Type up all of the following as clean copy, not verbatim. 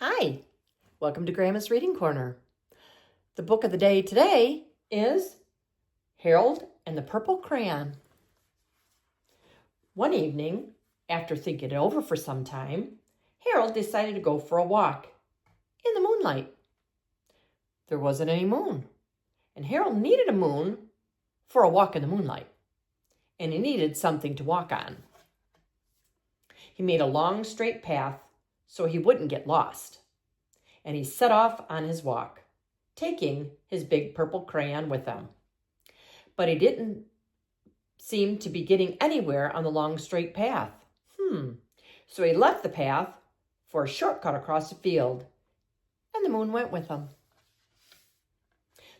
Hi, welcome to Grandma's Reading Corner. The book of the day today is Harold and the Purple Crayon. One evening, after thinking it over for some time, Harold decided to go for a walk in the moonlight. There wasn't any moon, and Harold needed a moon for a walk in the moonlight, and he needed something to walk on. He made a long, straight path so he wouldn't get lost, and he set off on his walk, taking his big purple crayon with him. But he didn't seem to be getting anywhere on the long, straight path. So he left the path for a shortcut across the field, and the moon went with him.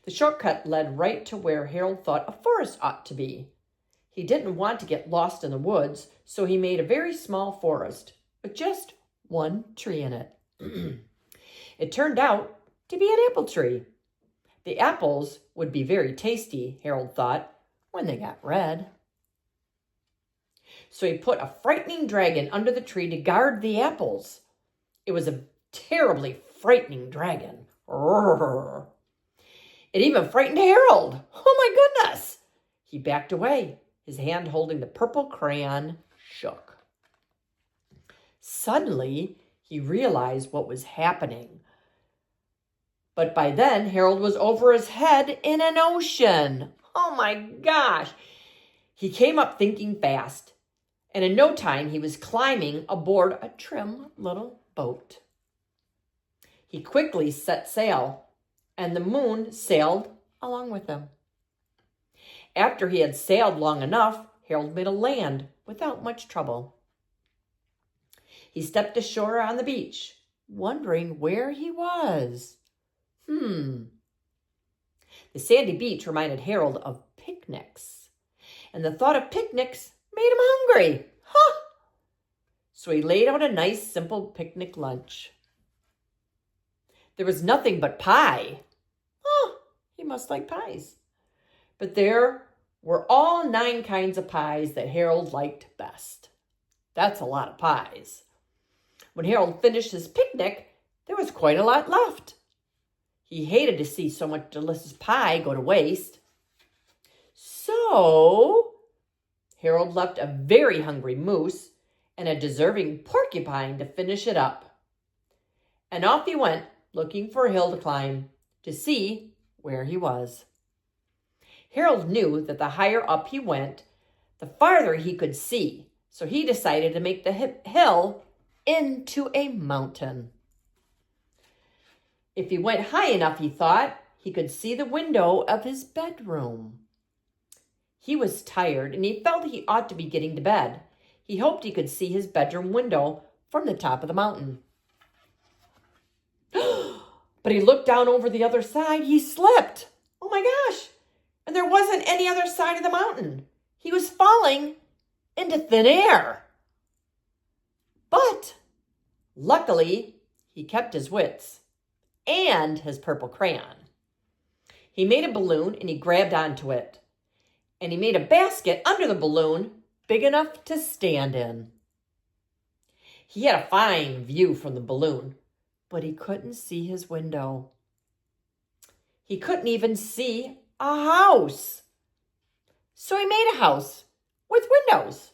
The shortcut led right to where Harold thought a forest ought to be. He didn't want to get lost in the woods, so he made a very small forest with just one tree in it. It turned out to be an apple tree. The apples would be very tasty, Harold thought, when they got red. So he put a frightening dragon under the tree to guard the apples. It was a terribly frightening dragon. Roar. It even frightened Harold. Oh my goodness! He backed away. His hand holding the purple crayon shook. Suddenly, he realized what was happening. But by then, Harold was over his head in an ocean. Oh my gosh! He came up thinking fast, and in no time, he was climbing aboard a trim little boat. He quickly set sail, and the moon sailed along with him. After he had sailed long enough, Harold made a land without much trouble. He stepped ashore on the beach, wondering where he was. The sandy beach reminded Harold of picnics, and the thought of picnics made him hungry. So he laid out a nice, simple picnic lunch. There was nothing but pie. He must like pies. But there were all 9 kinds of pies that Harold liked best. That's a lot of pies. When Harold finished his picnic, there was quite a lot left. He hated to see so much delicious pie go to waste. So Harold left a very hungry moose and a deserving porcupine to finish it up. And off he went, looking for a hill to climb to see where he was. Harold knew that the higher up he went, the farther he could see, so he decided to make the hill into a mountain. If he went high enough, he thought, he could see the window of his bedroom. He was tired, and he felt he ought to be getting to bed. He hoped he could see his bedroom window from the top of the mountain. But he looked down over the other side. He slipped. Oh my gosh. And there wasn't any other side of the mountain. He was falling into thin air. But luckily, he kept his wits and his purple crayon. He made a balloon and he grabbed onto it. And he made a basket under the balloon big enough to stand in. He had a fine view from the balloon, but he couldn't see his window. He couldn't even see a house. So he made a house with windows.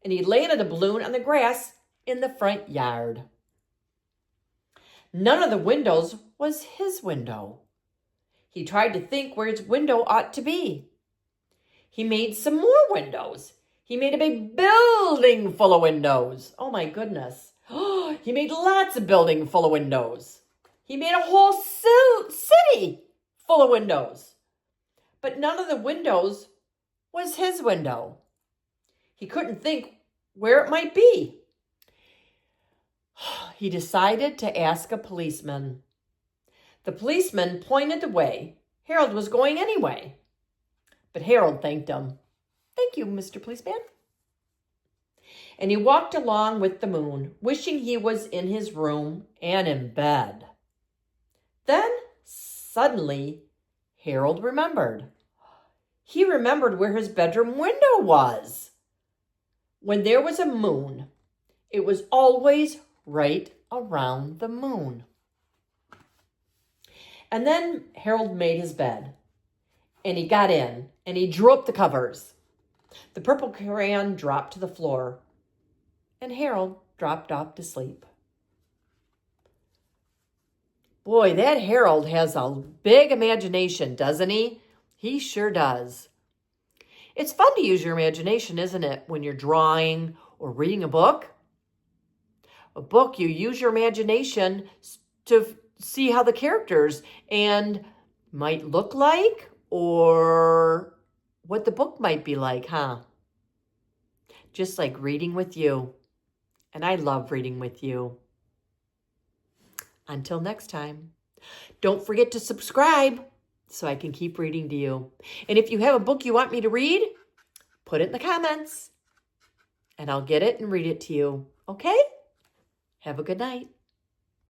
And he landed the balloon on the grass in the front yard. None of the windows was his window. He tried to think where his window ought to be. He made some more windows. He made a big building full of windows. Oh my goodness. He made lots of building full of windows. He made a whole city full of windows. But none of the windows was his window. He couldn't think where it might be. He decided to ask a policeman. The policeman pointed the way. Harold was going anyway. But Harold thanked him. "Thank you, Mr. Policeman." And he walked along with the moon, wishing he was in his room and in bed. Then, suddenly, Harold remembered. He remembered where his bedroom window was. When there was a moon, it was always right around the moon. And then Harold made his bed, and he got in, and he drew up the covers. The purple crayon dropped to the floor, and Harold dropped off to sleep. Boy, that Harold has a big imagination, doesn't he? He sure does. It's fun to use your imagination, isn't it, when you're drawing or reading a book? A book, you use your imagination to see how the characters and might look like or what the book might be like, huh? Just like reading with you. And I love reading with you. Until next time, don't forget to subscribe so I can keep reading to you. And if you have a book you want me to read, put it in the comments and I'll get it and read it to you. Okay? Have a good night.